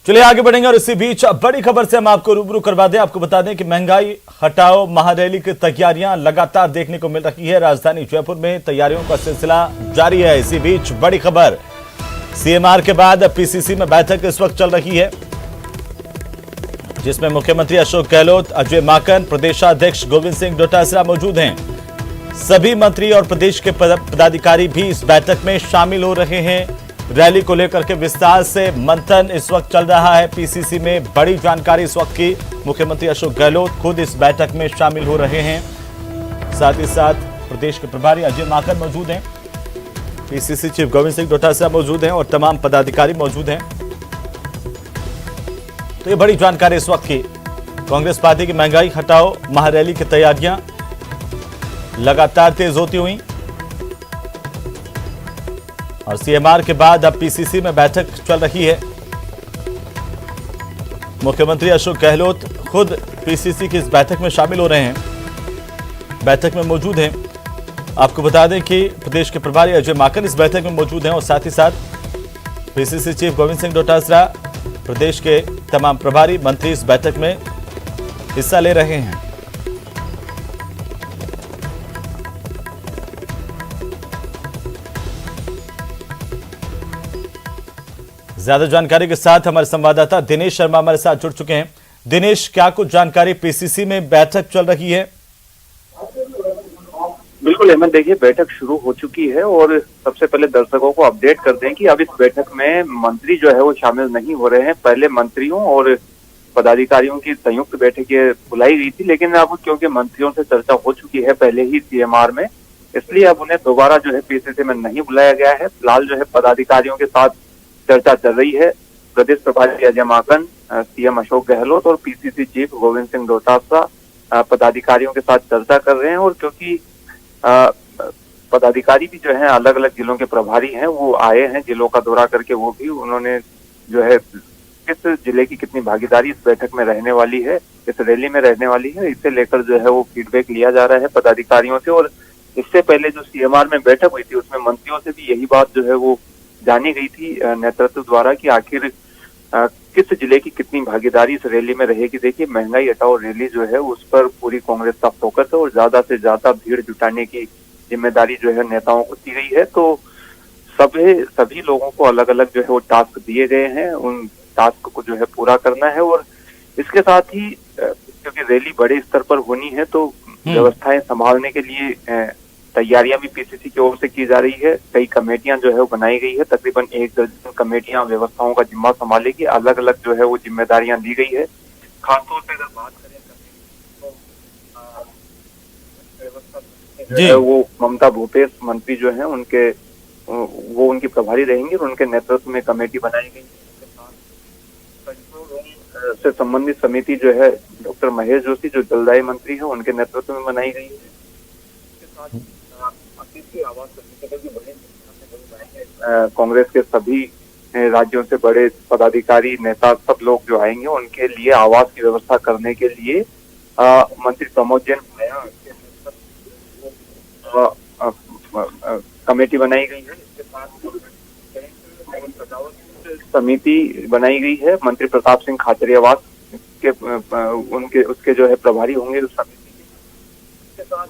चलिए आगे बढ़ेंगे और इसी बीच बड़ी खबर से हम आपको रूबरू करवा दें। आपको बता दें कि महंगाई हटाओ महारैली की तैयारियां लगातार देखने को मिल रही है। राजधानी जयपुर में तैयारियों का सिलसिला जारी है। इसी बीच बड़ी खबर, सीएमआर के बाद पीसीसी में बैठक इस वक्त चल रही है, जिसमें मुख्यमंत्री अशोक गहलोत, अजय माकन, प्रदेशाध्यक्ष गोविंद सिंह डोटासरा मौजूद हैं। सभी मंत्री और प्रदेश के पदाधिकारी भी इस बैठक में शामिल हो रहे हैं। रैली को लेकर के विस्तार से मंथन इस वक्त चल रहा है। पीसीसी में बड़ी जानकारी इस वक्त की, मुख्यमंत्री अशोक गहलोत खुद इस बैठक में शामिल हो रहे हैं। साथ ही साथ प्रदेश के प्रभारी अजय माकन मौजूद हैं, पीसीसी चीफ गोविंद सिंह डोटासरा मौजूद हैं और तमाम पदाधिकारी मौजूद हैं। तो ये बड़ी जानकारी इस वक्त की। कांग्रेस पार्टी की महंगाई हटाओ महारैली की तैयारियां लगातार तेज होती हुई और सीएमआर के बाद अब पीसीसी में बैठक चल रही है। मुख्यमंत्री अशोक गहलोत खुद पीसीसी की इस बैठक में शामिल हो रहे हैं, बैठक में मौजूद हैं। आपको बता दें कि प्रदेश के प्रभारी अजय माकन इस बैठक में मौजूद हैं और साथ ही साथ पीसीसी चीफ गोविंद सिंह डोटासरा, प्रदेश के तमाम प्रभारी मंत्री इस बैठक में हिस्सा ले रहे हैं। ज्यादा जानकारी के साथ हमारे संवाददाता दिनेश शर्मा हमारे साथ जुड़ चुके हैं। दिनेश, क्या कुछ जानकारी, पीसीसी में बैठक चल रही है? बिल्कुल हेमंत, देखिए बैठक शुरू हो चुकी है और सबसे पहले दर्शकों को अपडेट कर दें कि अब इस बैठक में मंत्री जो है वो शामिल नहीं हो रहे हैं। पहले मंत्रियों और पदाधिकारियों की संयुक्त बैठक बुलाई गई थी, लेकिन अब क्योंकि मंत्रियों से चर्चा हो चुकी है पहले ही सीएमआर में, इसलिए अब उन्हें दोबारा जो है पीसीसी में नहीं बुलाया गया है। फिलहाल जो है पदाधिकारियों के साथ चर्चा चल रही है। प्रदेश प्रभारी अजय माकन, सीएम अशोक गहलोत और पीसीसी चीफ गोविंद सिंह डोटासरा पदाधिकारियों के साथ चर्चा कर रहे हैं। और क्योंकि पदाधिकारी भी जो है अलग अलग जिलों के प्रभारी हैं, वो आए हैं जिलों का दौरा करके, वो भी उन्होंने जो है किस जिले की कितनी भागीदारी इस बैठक में रहने वाली है, इस रैली में रहने वाली है, इसे लेकर जो है वो फीडबैक लिया जा रहा है पदाधिकारियों से। और इससे पहले जो सीएमआर में बैठक हुई थी उसमें मंत्रियों से भी यही बात जो है वो जानी गई थी नेतृत्व द्वारा कि आखिर किस जिले की कितनी भागीदारी इस रैली में रहेगी। देखिए महंगाई हटाओ रैली जो है उस पर पूरी कांग्रेस का फोकस है और ज्यादा से ज्यादा भीड़ जुटाने की जिम्मेदारी जो है नेताओं को दी गई है। तो सभी लोगों को अलग अलग जो है वो टास्क दिए गए हैं, उन टास्क को जो है पूरा करना है। और इसके साथ ही क्योंकि रैली बड़े स्तर पर होनी है तो व्यवस्थाएं संभालने के लिए तैयारियां भी पीसीसी की ओर से की जा रही है। कई कमेटियां जो है वो बनाई गई है, तकरीबन 1 दर्जन कमेटियां व्यवस्थाओं का जिम्मा संभालेगी, अलग अलग जो है वो जिम्मेदारियां दी गई है। खासतौर पर अगर बात करें तो जो है वो ममता भूपेश मंत्री जो है वो उनकी प्रभारी रहेंगे और उनके नेतृत्व में कमेटी बनाई गई है। से संबंधित समिति जो है डॉक्टर महेश जोशी जो जलदाय मंत्री है उनके नेतृत्व में बनाई गई है। कांग्रेस के सभी राज्यों से बड़े पदाधिकारी नेता सब लोग जो आएंगे उनके लिए आवास की व्यवस्था करने के लिए मंत्री प्रमोद जैन कमेटी बनाई गई है। इसके साथ समिति बनाई गई है, मंत्री प्रताप सिंह खाचरियावास के उसके जो है प्रभारी होंगे उस समिति के साथ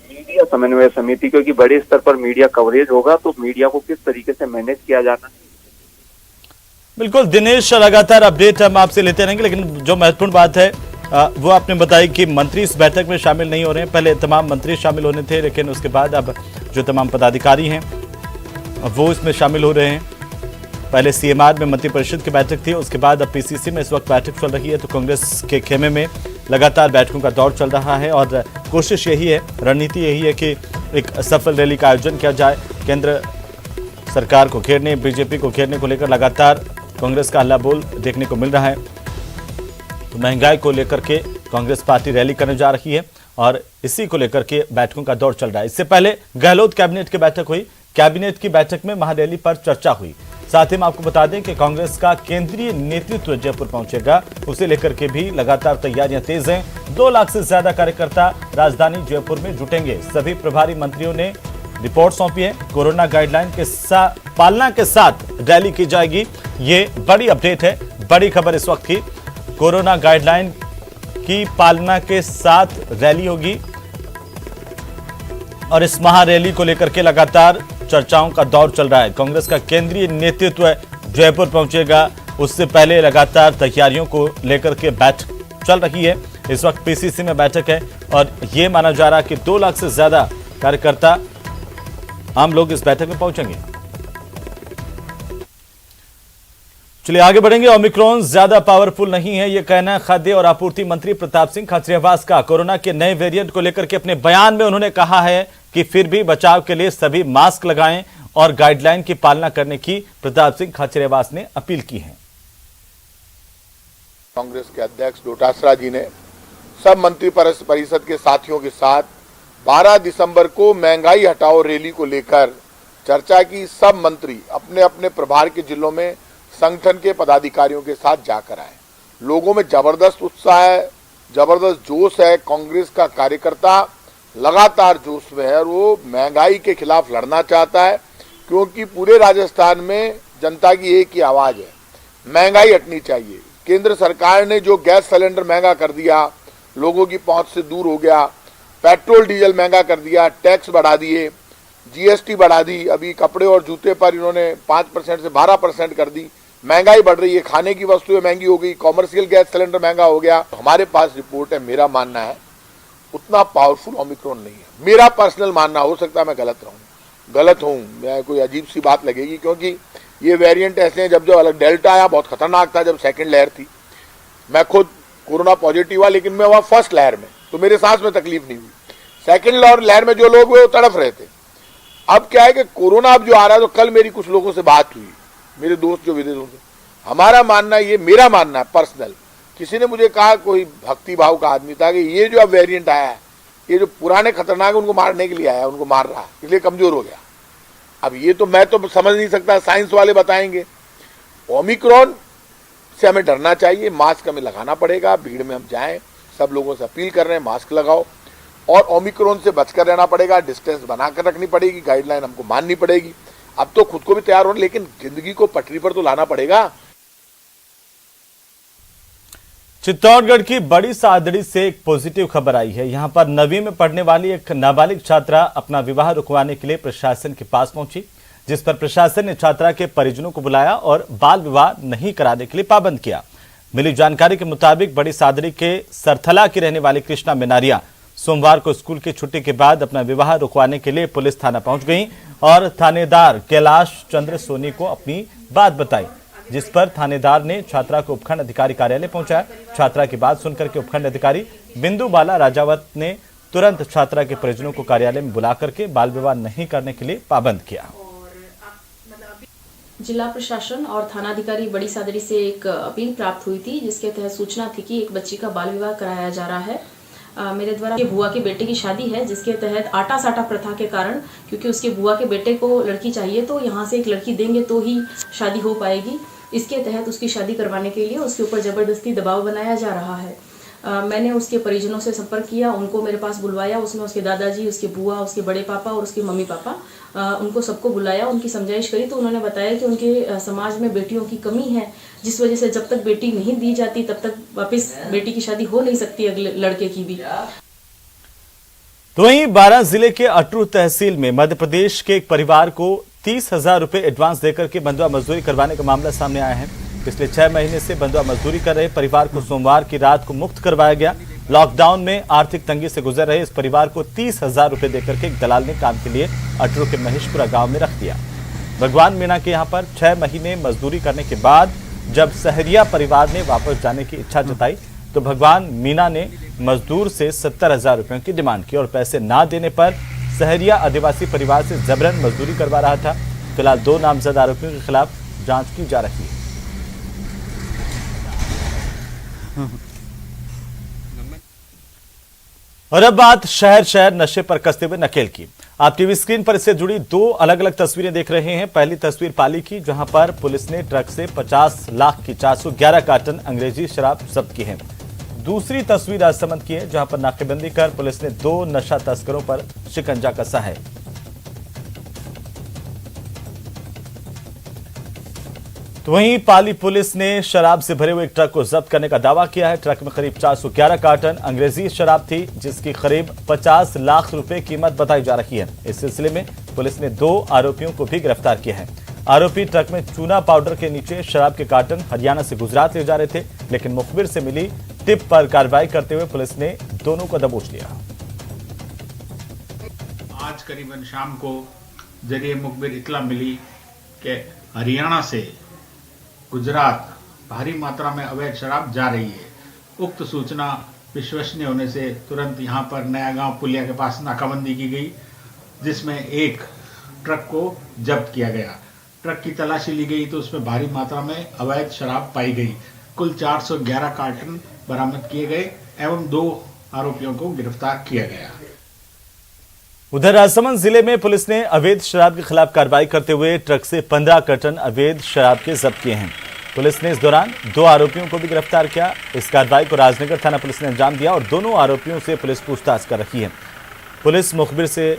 मीडिया समन्वय समिति, क्योंकि बड़े स्तर पर मीडिया कवरेज होगा तो मीडिया को किस तरीके से मैनेज किया जाना है। बिल्कुल दिनेश, लगातार अपडेट हम आपसे लेते रहेंगे, लेकिन जो महत्वपूर्ण बात है वो आपने बताई कि मंत्री इस बैठक में शामिल नहीं हो रहे हैं। पहले तमाम मंत्री शामिल होने थे, लेकिन उसके बाद अब जो तमाम पदाधिकारी हैं वो इसमें शामिल हो रहे हैं। पहले सीएमआर में मंत्रिपरिषद की बैठक थी, उसके बाद अब पीसीसी में इस वक्त बैठक चल रही है। तो कांग्रेस के खेमे में लगातार बैठकों का दौर चल रहा है और कोशिश यही है, रणनीति यही है कि एक सफल रैली का आयोजन किया जाए। केंद्र सरकार को घेरने, बीजेपी को घेरने को लेकर लगातार कांग्रेस का हल्ला बोल देखने को मिल रहा है। तो महंगाई को लेकर के कांग्रेस पार्टी रैली करने जा रही है और इसी को लेकर के बैठकों का दौर चल रहा है। इससे पहले गहलोत कैबिनेट की बैठक हुई, कैबिनेट की बैठक में महारैली पर चर्चा हुई। साथ ही में आपको बता दें कि कांग्रेस का केंद्रीय नेतृत्व जयपुर पहुंचेगा, उसे लेकर के भी लगातार तैयारियां तेज हैं। 2 लाख से ज्यादा कार्यकर्ता राजधानी जयपुर में जुटेंगे। सभी प्रभारी मंत्रियों ने रिपोर्ट सौंपी है। कोरोना गाइडलाइन के पालना के साथ रैली की जाएगी। ये बड़ी अपडेट है। बड़ी खबर इस वक्त की, कोरोना गाइडलाइन की पालना के साथ रैली होगी और इस महारैली को लेकर के लगातार चर्चाओं का दौर चल रहा है। कांग्रेस का केंद्रीय नेतृत्व जयपुर पहुंचेगा, उससे पहले लगातार तैयारियों को लेकर के बैठक चल रही है। इस वक्त पीसीसी में बैठक है और यह माना जा रहा है कि 2 लाख से ज्यादा कार्यकर्ता आम लोग इस बैठक में पहुंचेंगे। चलिए आगे बढ़ेंगे। ओमिक्रॉन ज्यादा पावरफुल नहीं है, यह कहना है खाद्य और आपूर्ति मंत्री प्रताप सिंह खाचरियावास का। कोरोना के नए वेरिएंट को लेकर के अपने बयान में उन्होंने कहा है कि फिर भी बचाव के लिए सभी मास्क लगाएं और गाइडलाइन की पालना करने की प्रताप सिंह खाचरियावास ने अपील की है। कांग्रेस के अध्यक्ष डोटासरा जी ने सब मंत्री परिषद के साथियों के साथ 12 दिसंबर को महंगाई हटाओ रैली को लेकर चर्चा की। सब मंत्री अपने अपने प्रभार के जिलों में संगठन के पदाधिकारियों के साथ जाकर आए। लोगों में जबरदस्त उत्साह है, जबरदस्त जोश है। कांग्रेस का कार्यकर्ता लगातार जोश में है और वो महंगाई के खिलाफ लड़ना चाहता है, क्योंकि पूरे राजस्थान में जनता की एक ही आवाज है, महंगाई हटनी चाहिए। केंद्र सरकार ने जो गैस सिलेंडर महंगा कर दिया, लोगों की पहुंच से दूर हो गया, पेट्रोल डीजल महंगा कर दिया, टैक्स बढ़ा दिए, जीएसटी बढ़ा दी, अभी कपड़े और जूते पर इन्होंने 5% से 12% कर दी। महंगाई बढ़ रही है, खाने की वस्तुएं महंगी हो गई, कॉमर्शियल गैस सिलेंडर महंगा हो गया। हमारे पास रिपोर्ट है, मेरा मानना है उतना पावरफुल ओमिक्रॉन नहीं है। मेरा पर्सनल मानना, हो सकता है मैं गलत हूँ, मैं कोई अजीब सी बात लगेगी, क्योंकि ये वेरिएंट ऐसे हैं, जब अलग डेल्टा आया बहुत खतरनाक था, जब सेकंड लहर थी। मैं खुद कोरोना पॉजिटिव हुआ, लेकिन मैं वहाँ फर्स्ट लहर में, तो मेरे सांस में तकलीफ नहीं हुई। सेकंड लहर में जो लोग हुए वो तड़फ रहे थे। अब क्या है कि कोरोना अब जो आ रहा है, तो कल मेरी कुछ लोगों से बात हुई, मेरे दोस्त जो विदेशों से, हमारा मानना ये, मेरा मानना है पर्सनल, किसी ने मुझे कहा, कोई भक्ति भाव का आदमी था, कि ये जो अब वेरिएंट आया है, ये जो पुराने खतरनाक उनको मारने के लिए आया, उनको मार रहा है, इसलिए कमजोर हो गया। अब ये तो मैं तो समझ नहीं सकता, साइंस वाले बताएंगे। ओमिक्रॉन से हमें डरना चाहिए, मास्क हमें लगाना पड़ेगा, भीड़ में हम जाएं, सब लोगों से अपील कर रहे हैं मास्क लगाओ, और ओमिक्रॉन से बचकर रहना पड़ेगा, डिस्टेंस बनाकर रखनी पड़ेगी, गाइडलाइन हमको माननी पड़ेगी। अब तो खुद को भी तैयार होना, लेकिन जिंदगी को पटरी पर तो लाना पड़ेगा। चित्तौड़गढ़ की बड़ी सादड़ी से एक पॉजिटिव खबर आई है। यहां पर 9वीं में पढ़ने वाली एक नाबालिग छात्रा अपना विवाह रुकवाने के लिए प्रशासन के पास पहुंची, जिस पर प्रशासन ने छात्रा के परिजनों को बुलाया और बाल विवाह नहीं कराने के लिए पाबंद किया। मिली जानकारी के मुताबिक बड़ी सादड़ी के सरथला की रहने वाली कृष्णा मिनारिया सोमवार को स्कूल की छुट्टी के बाद अपना विवाह रुकवाने के लिए पुलिस थाना पहुंच गई और थानेदार कैलाश चंद्र सोनी को अपनी बात बताई, जिस पर थानेदार ने छात्रा को उपखंड अधिकारी कार्यालय पहुंचाया। छात्रा की बात सुनकर के उपखंड अधिकारी बिंदु बाला राजावत ने तुरंत छात्रा के परिजनों को कार्यालय में बुला करके बाल विवाह नहीं करने के लिए पाबंद किया। जिला प्रशासन और थानाधिकारी बड़ी सादड़ी से एक अपील प्राप्त हुई थी, जिसके तहत सूचना थी कि एक बच्ची का बाल विवाह कराया जा रहा है। मेरे द्वारा के बुआ के बेटे की शादी है, जिसके तहत आटा साटा प्रथा के कारण, क्योंकि उसके बुआ के बेटे को लड़की चाहिए, तो यहाँ से एक लड़की देंगे तो ही शादी हो पाएगी। इसके तहत उसकी शादी करवाने के लिए उसके ऊपर जबरदस्ती दबाव बनाया जा रहा है। मैंने उसके परिजनों से संपर्क किया, उनको मेरे पास बुलवाया। उसमें उसके दादाजी, उसके बुआ, उसके बड़े पापा और उसके मम्मी पापा, उनको सबको बुलाया, उनकी समझाइश करी। तो उन्होंने बताया कि उनके समाज में बेटियों की कमी है, जिस वजह से जब तक बेटी नहीं दी जाती तब तक वापस बेटी की शादी हो नहीं सकती, अगले लड़के की भी। तो वहीं 12 जिले के अटरू तहसील में मध्य प्रदेश के एक परिवार को 30,000 रुपए एडवांस देकर के बंधुआ मजदूरी करवाने का मामला सामने आया है। पिछले 6 महीने से बंधुआ मजदूरी कर रहे परिवार को सोमवार की रात को मुक्त करवाया गया। लॉकडाउन में आर्थिक तंगी से गुजर रहे इस परिवार को 30,000 रुपए देकर के एक दलाल ने काम के लिए अटरू के महेशपुरा गांव में रख दिया। भगवान मीणा के यहां पर 6 महीने मजदूरी करने के बाद जब सहरिया परिवार ने वापस जाने की इच्छा जताई, तो भगवान मीणा ने मजदूर से 70,000 रुपयों की डिमांड की और पैसे ना देने पर सहरिया आदिवासी परिवार से जबरन मजदूरी करवा रहा था। फिलहाल 2 नामजद आरोपियों के खिलाफ जांच की जा रही है। और अब बात शहर शहर नशे पर कसते हुए नकेल की। आप टीवी स्क्रीन पर इससे जुड़ी 2 अलग अलग तस्वीरें देख रहे हैं। पहली तस्वीर पाली की, जहां पर पुलिस ने ट्रक से 50 लाख की 411 कार्टन अंग्रेजी शराब जब्त की है। दूसरी तस्वीर राजसमंद की है, जहां पर नाकेबंदी कर पुलिस ने 2 नशा तस्करों पर शिकंजा कसा है। तो वहीं पाली पुलिस ने शराब से भरे हुए एक ट्रक को जब्त करने का दावा किया है। ट्रक में करीब 411 कार्टन अंग्रेजी शराब थी, जिसकी करीब 50 लाख रुपए कीमत बताई जा रही है। इस सिलसिले में पुलिस ने 2 आरोपियों को भी गिरफ्तार किया है। आरोपी ट्रक में चूना पाउडर के नीचे शराब के कार्टन हरियाणा से गुजरात ले जा रहे थे, लेकिन मुखबिर से मिली टिप पर कार्रवाई करते हुए पुलिस ने दोनों को दबोच लिया। आज करीबन शाम को जरिए मुखबिर इतला मिली कि हरियाणा से गुजरात भारी मात्रा में अवैध शराब जा रही है। उक्त सूचना विश्वसनीय होने से तुरंत यहां पर नया गांव पुलिया के पास नाकाबंदी की गई, जिसमें एक ट्रक को जब्त किया गया। ट्रक की तलाशी ली गई तो उसमें भारी मात्रा में अवैध शराब पाई गई। कुल 411 कार्टन बरामद किए गए एवं 2 आरोपियों को गिरफ्तार किया गया। उधर राजसमंद जिले में पुलिस ने अवैध शराब के खिलाफ कार्रवाई करते हुए ट्रक से 15 कार्टन अवैध शराब के जब्त किए हैं। पुलिस ने इस दौरान 2 आरोपियों को भी गिरफ्तार किया। इस कार्रवाई को राजनगर थाना पुलिस ने अंजाम दिया और दोनों आरोपियों से पुलिस पूछताछ कर रही है। पुलिस मुखबिर से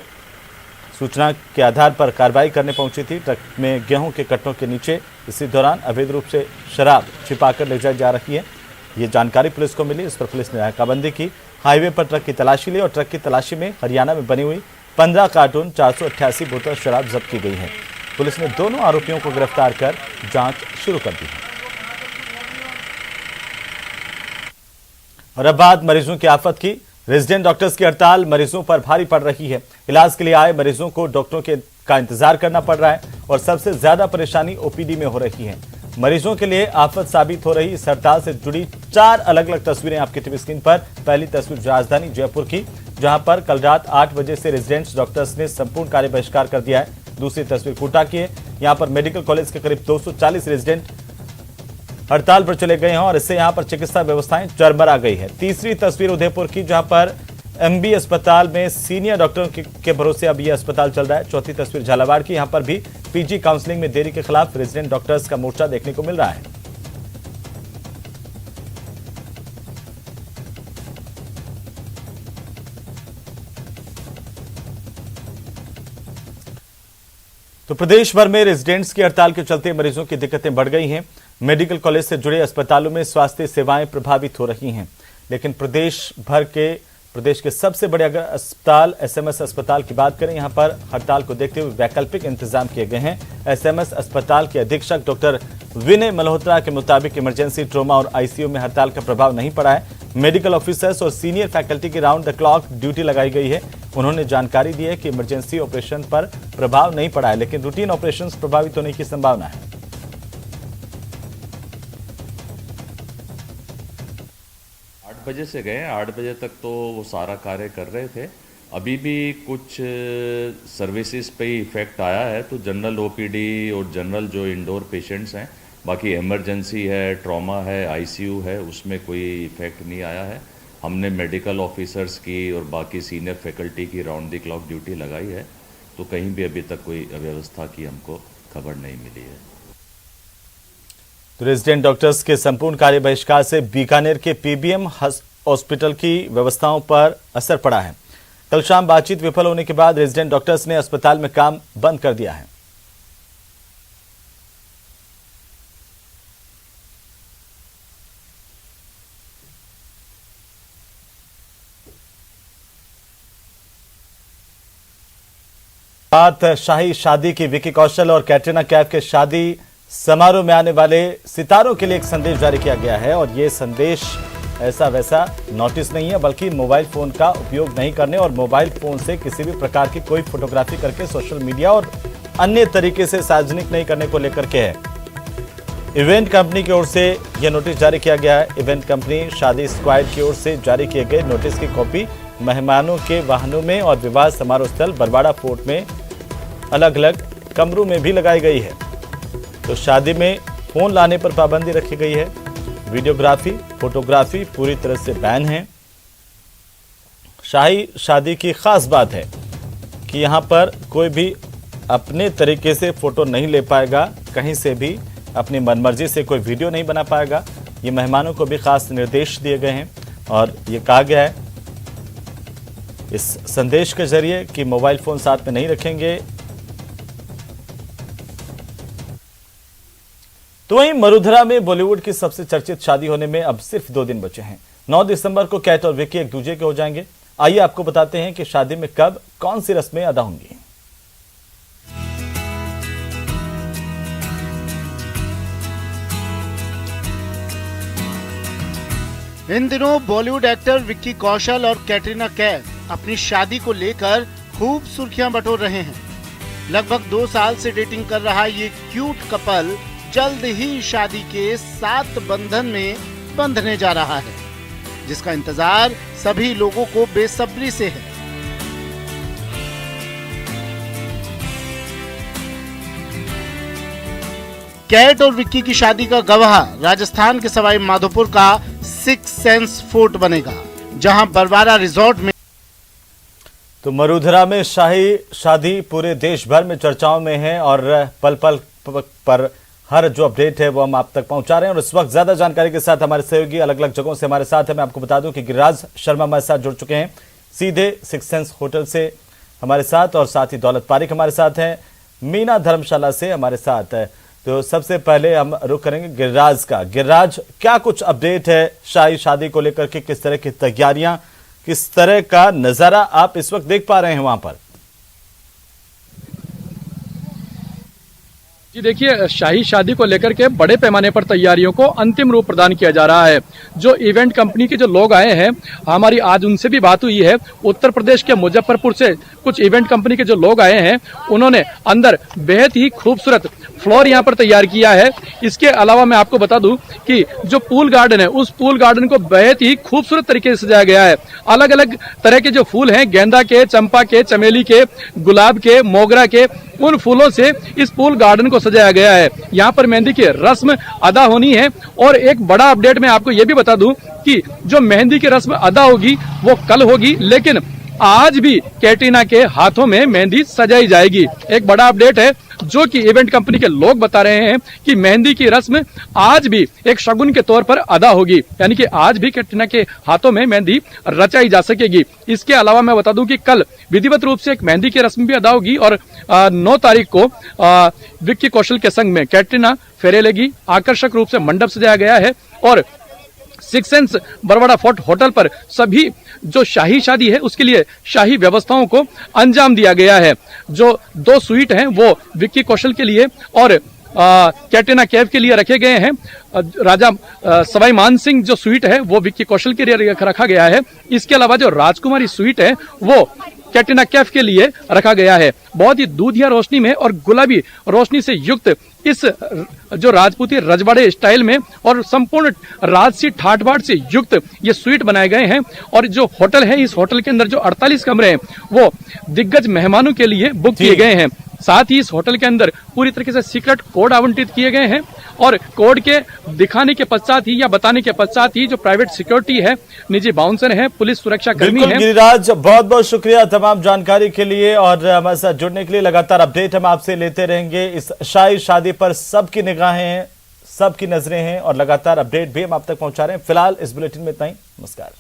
सूचना के आधार पर कार्रवाई करने पहुंची थी। ट्रक में गेहूं के कट्टों के नीचे इसी दौरान अवैध रूप से शराब छिपाकर ले जाई जा रही है। ये जानकारी पुलिस को मिली, इस पर पुलिस ने नाकाबंदी की। हाईवे पर ट्रक की तलाशी ली और ट्रक की तलाशी में हरियाणा में बनी हुई 15 कार्टून 488 बोतल शराब जब्त की गई है। पुलिस ने दोनों आरोपियों को गिरफ्तार कर जांच शुरू कर दी है। और अब बात मरीजों की आफत की। रेजिडेंट डॉक्टर्स की हड़ताल मरीजों पर भारी पड़ रही है। इलाज के लिए आए मरीजों को डॉक्टरों का इंतजार करना पड़ रहा है और सबसे ज्यादा परेशानी ओपीडी में हो रही है। मरीजों के लिए आफत साबित हो रही इस हड़ताल से जुड़ी 4 अलग अलग तस्वीरें आपकी टीवी स्क्रीन पर। पहली तस्वीर राजधानी जयपुर की, जहां पर कल रात 8 बजे से रेजिडेंट्स डॉक्टर्स ने संपूर्ण कार्य बहिष्कार कर दिया है। दूसरी तस्वीर कोटा की है, यहां पर मेडिकल कॉलेज के करीब 240 रेजिडेंट हड़ताल पर चले गए हैं और इससे यहां पर चिकित्सा व्यवस्थाएं चरमरा गई है। तीसरी तस्वीर उदयपुर की, जहां पर एमबी अस्पताल में सीनियर डॉक्टरों के भरोसे अब यह अस्पताल चल रहा है। चौथी तस्वीर झालावाड़ की, यहां पर भी पीजी काउंसलिंग में देरी के खिलाफ रेजिडेंट डॉक्टर्स का मोर्चा देखने को मिल रहा है। तो प्रदेश भर में रेजिडेंट्स की हड़ताल के चलते मरीजों की दिक्कतें बढ़ गई हैं। मेडिकल कॉलेज से जुड़े अस्पतालों में स्वास्थ्य सेवाएं प्रभावित हो रही हैं, लेकिन प्रदेश के सबसे बड़े अगर अस्पताल एसएमएस अस्पताल की बात करें, यहां पर हड़ताल को देखते हुए वैकल्पिक इंतजाम किए गए हैं। एसएमएस अस्पताल के अधीक्षक डॉक्टर विनय मल्होत्रा के मुताबिक इमरजेंसी, ट्रोमा और आईसीयू में हड़ताल का प्रभाव नहीं पड़ा है। मेडिकल ऑफिसर्स और सीनियर फैकल्टी की राउंड द क्लॉक ड्यूटी लगाई गई है। उन्होंने जानकारी दी है कि इमरजेंसी ऑपरेशन पर प्रभाव नहीं पड़ा है, लेकिन रूटीन ऑपरेशन प्रभावित होने की संभावना है। 8 बजे से गए, 8 बजे तक तो वो सारा कार्य कर रहे थे। अभी भी कुछ सर्विसेज पे ही इफेक्ट आया है, तो जनरल ओपीडी और जनरल जो इंडोर पेशेंट्स हैं, बाकी इमरजेंसी है, ट्रॉमा है, आईसीयू है, उसमें कोई इफेक्ट नहीं आया है। हमने मेडिकल ऑफिसर्स की और बाकी सीनियर फैकल्टी की राउंड द क्लॉक ड्यूटी लगाई है, तो कहीं भी अभी तक कोई अव्यवस्था की हमको खबर नहीं मिली है। तो रेजिडेंट डॉक्टर्स के संपूर्ण कार्य बहिष्कार से बीकानेर के पीबीएम हॉस्पिटल की व्यवस्थाओं पर असर पड़ा है। कल शाम बातचीत विफल होने के बाद रेजिडेंट डॉक्टर्स ने अस्पताल में काम बंद कर दिया है। बात शाही शादी की। विकी कौशल और कैटरीना कैफ के शादी समारोह में आने वाले सितारों के लिए एक संदेश जारी किया गया है और यह संदेश ऐसा वैसा नोटिस नहीं है, बल्कि मोबाइल फोन का उपयोग नहीं करने और मोबाइल फोन से किसी भी प्रकार की कोई फोटोग्राफी करके सोशल मीडिया और अन्य तरीके से सार्वजनिक नहीं करने को लेकर के है। इवेंट कंपनी की ओर से यह नोटिस जारी किया गया है। इवेंट कंपनी शादी स्क्वाड की ओर से जारी किए गए नोटिस की कॉपी मेहमानों के वाहनों में और विवाह समारोह स्थल बरवाड़ा फोर्ट में अलग अलग कमरों में भी लगाई गई है। तो शादी में फोन लाने पर पाबंदी रखी गई है। वीडियोग्राफी, फोटोग्राफी पूरी तरह से बैन है। शाही शादी की खास बात है कि यहाँ पर कोई भी अपने तरीके से फोटो नहीं ले पाएगा, कहीं से भी अपनी मनमर्जी से कोई वीडियो नहीं बना पाएगा। ये मेहमानों को भी खास निर्देश दिए गए हैं और ये कहा गया है इस संदेश के जरिए कि मोबाइल फोन साथ में नहीं रखेंगे। तो वहीं मरुधरा में बॉलीवुड की सबसे चर्चित शादी होने में अब सिर्फ 2 दिन बचे हैं। 9 दिसंबर को कैट और विक्की एक दूजे के हो जाएंगे। आइए आपको बताते हैं कि शादी में कब कौन सी रस्में अदा होंगी। इन दिनों बॉलीवुड एक्टर विक्की कौशल और कैटरीना कैफ अपनी शादी को लेकर खूब सुर्खियां बटोर रहे हैं। लगभग 2 साल से डेटिंग कर रहा ये क्यूट कपल जल्द ही शादी के 7 बंधन में बंधने जा रहा है, जिसका इंतजार सभी लोगों को बेसब्री से है। कैट और विक्की की शादी का गवाह राजस्थान के सवाई माधोपुर का 6 सेंस फोर्ट बनेगा, जहां बरवारा रिजॉर्ट में। तो मरुधरा में शाही शादी पूरे देश भर में चर्चाओं में है और पल पल पर हर जो अपडेट है वो हम आप तक पहुंचा रहे हैं। और इस वक्त ज्यादा जानकारी के साथ हमारे सहयोगी अलग अलग जगहों से हमारे साथ है। मैं आपको बता दूं कि गिरिराज शर्मा हमारे साथ जुड़ चुके हैं सीधे 6 सेंस होटल से हमारे साथ, और साथ ही दौलत पारिक हमारे साथ हैं मीना धर्मशाला से हमारे साथ है। तो सबसे पहले हम रुख करेंगे गिरिराज का। गिरिराज, क्या कुछ अपडेट है शाही शादी को लेकर के? किस तरह की तैयारियां, किस तरह का नजारा आप इस वक्त देख पा रहे हैं वहां पर? जी देखिए, शाही शादी को लेकर के बड़े पैमाने पर तैयारियों को अंतिम रूप प्रदान किया जा रहा है। जो इवेंट कंपनी के जो लोग आए हैं, हमारी आज उनसे भी बात हुई है। उत्तर प्रदेश के मुजफ्फरपुर से कुछ इवेंट कंपनी के जो लोग आए हैं, उन्होंने अंदर बेहद ही खूबसूरत फ्लोर यहाँ पर तैयार किया है। इसके अलावा मैं आपको बता दूं कि जो पूल गार्डन है, उस पूल गार्डन को बेहद ही खूबसूरत तरीके से सजाया गया है। अलग अलग तरह के जो फूल हैं, गेंदा के, चंपा के, चमेली के, गुलाब के, मोगरा के, उन फूलों से इस पूल गार्डन को सजाया गया है। यहाँ पर मेहंदी की रस्म अदा होनी है। और एक बड़ा अपडेट मैं आपको ये भी बता दूं कि जो मेहंदी की रस्म अदा होगी वो कल होगी, लेकिन आज भी कैटरीना के हाथों में मेहंदी सजाई जाएगी। एक बड़ा अपडेट है जो कि इवेंट कंपनी के लोग बता रहे हैं कि मेहंदी की रस्म आज भी एक शगुन के तौर पर अदा होगी, यानी कि आज भी कैटरीना के हाथों में मेहंदी रचाई जा सकेगी। इसके अलावा मैं बता दूं कि कल विधिवत रूप से एक मेहंदी की रस्म भी अदा होगी और 9 तारीख को विक्की कौशल के संग में कैटरीना फेरे लेगी। आकर्षक रूप से मंडप सजाया गया है और 6 सेंस बरवाड़ा फोर्ट होटल पर सभी जो शाही शादी है उसके लिए शाही व्यवस्थाओं को अंजाम दिया गया है। जो 2 स्वीट हैं वो विक्की कौशल के लिए और कैटरीना कैफ के लिए रखे गए हैं। राजा सवाई मान सिंह जो स्वीट है वो विक्की कौशल के लिए रखा गया है। इसके अलावा जो राजकुमारी स्वीट है वो कैटरीना कैफ के लिए रखा गया है। बहुत ही दूधिया रोशनी में और गुलाबी रोशनी से युक्त इस जो राजपूती रजवाड़े स्टाइल में और संपूर्ण राजसी ठाट बाट से युक्त ये स्वीट बनाए गए हैं। और जो होटल है, इस होटल के अंदर जो 48 कमरे हैं वो दिग्गज मेहमानों के लिए बुक किए गए हैं। साथ ही इस होटल के अंदर पूरी तरीके से सीक्रेट कोड आवंटित किए गए हैं और कोड के दिखाने के पश्चात ही या बताने के पश्चात ही जो प्राइवेट सिक्योरिटी है, निजी बाउंसर है, पुलिस सुरक्षा कर्मी है। गिरिराज, बहुत बहुत शुक्रिया तमाम जानकारी के लिए और हमारे साथ जुड़ने के लिए। लगातार अपडेट हम आपसे लेते रहेंगे। इस शाही शादी पर सबकी निगाहें हैं, सबकी नजरें हैं और लगातार अपडेट भी हम आप तक पहुंचा रहे हैं। फिलहाल इस बुलेटिन में इतना ही। नमस्कार।